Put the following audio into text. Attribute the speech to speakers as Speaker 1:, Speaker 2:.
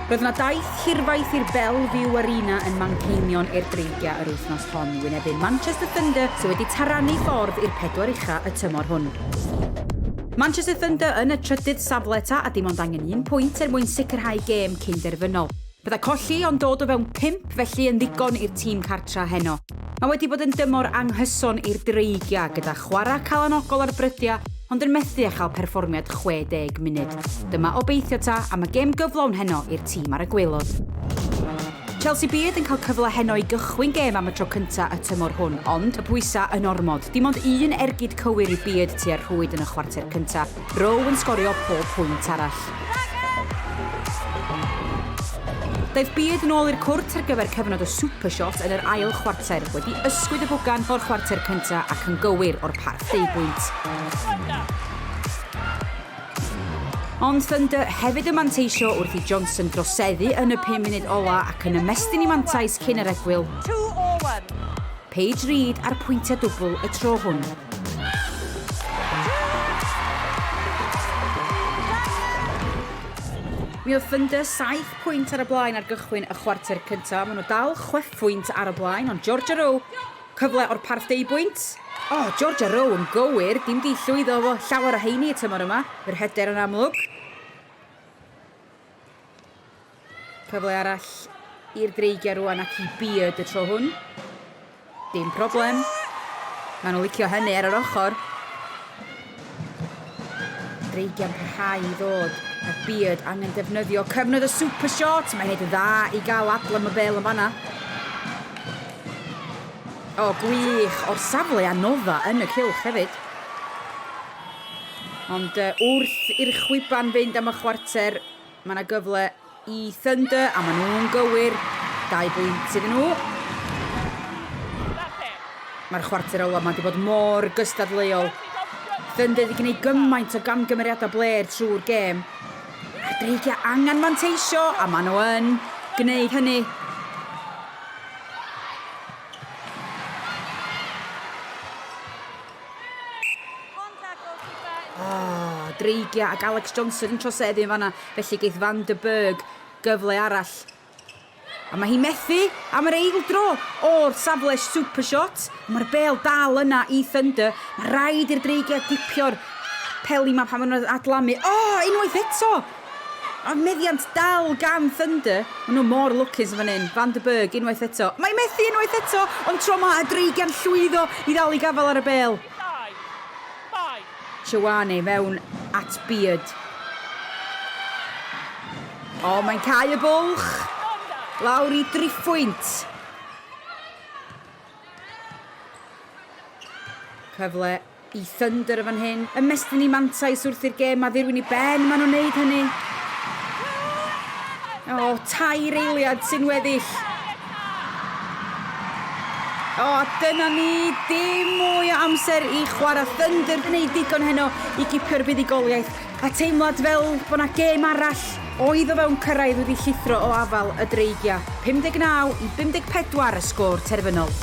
Speaker 1: Roedd yna daith hirfaith i'r Belle Vue Arena yn Manceinion i'r Dreigiau yr wythnos hon i wynebu Manchester Thunder sydd wedi tarannu ffordd i'r 4 ucha y tymor hwn. Manchester Thunder yn y trydydd safle ta a dim ond angen 1 pwynt mwyn sicrhau gêm cyn-derfynol. Bydda colli ond dod o fewn 5 felly yn ddigon i'r tîm cartra heno. Mae wedi bod yn dymor anghyson i'r Dreigiau gyda chwarae calanogol ar brydia ond yn methu a chael perfformiad 60 munud. Dyma obeithio ta am y gêm gyflawn heno i'r tîm ar y gwaelod. Chelsea byd yn cael cyfle heno i gychwyn gêm am y tro cyntaf y tymor hwn, ond y pwysa yn ormod. Dim ond 1 ergyd cywir i byd tua'r rhwyd yn y chwarter cyntaf. Row yn sgorio pob pwynt arall. Daeth byd yn ôl i'r cwrt ar gyfer cyfnod o super shot yn yr ail chwarter, wedi ysgwyd y bwgan o'r chwarter cyntaf ac yn gywir o'r parth 10 pwynt. Ond Thunder hefyd yn manteisio wrth i Johnson droseddu yn y 5 munud ola ac yn ymestyn i mantais cyn yr egwyl. Paige Reed ar pwyntiau dwbl y tro hwn. Mi oedd Thunder 7 pwynt ar y blaen ar gychwyn y chwarter cyntaf. Maen nhw dal 6 pwynt ar y blaen, ond Dreigiau cyfle o'r parth 10 pwynt. Dreigiau yn gywir, dim di llwyddo fo llawer o heini y tymor yma. Yr hyder yn amlwg. Cyfle arall i'r Dreigiau rwan ac i byd y tro hwn. Dim problem. Maen nhw licio hynny ar yr ochr. Dreigiau'n parhau i ddod. A byd angen defnyddio cyfnod y super shot. Mae'n neud yn dda i gael adlam y Belle yn fanna. Gwych o'r safle anodda yn y cylch hefyd. Ond wrth i'r chwiban fynd am y chwarter, mae yna gyfle i Thunder a maen nhw'n gywir. 2 bwynt iddyn nhw. Mae'r chwarter ola wedi bod mor gystadleuol. Thunder wedi gwneud gymaint o gamgymeriadau bler trwy'r gêm. A Dreigiau angen manteisio a maen nhw yn gwneud hynny. Dreigiau ac Alex Johnson yn troseddu yn fanna, felly geith Van de Berg gyfle arall. A mae hi methu am yr eildro o'r safle super shot. Mae'r bel dal yna i Thunder. Mae rhaid i'r Dreigiau dipio'r peli yma pan maen nhw'n adlamu. Unwaith eto! A meddiant dal gan Thunder. Maen nhw mor lwcus fan hyn. Van de Berg unwaith eto. Mae methu unwaith eto, ond tro yma y Dreigiau'n llwyddo i ddal i gafel ar y bel. Sioane mewn at byd. Mae'n cau y bwlch. Lawr i 3 pwynt. Cyfle i Thunder fan hyn. Ymestyn i mantais wrth i'r gêm a ddirwyn i ben. Maen nhw'n neud hynny. 2 eiliad sy'n weddill. Dyna ni. Dim mwy o amser i chwarae. Thunder yn neud digon heno i gipio'r buddigoliaeth. A teimlad fel bod yna gêm arall oedd o fewn cyrraedd wedi llithro o afal y Dreigiau. 59 i 54 y sgôr terfynol.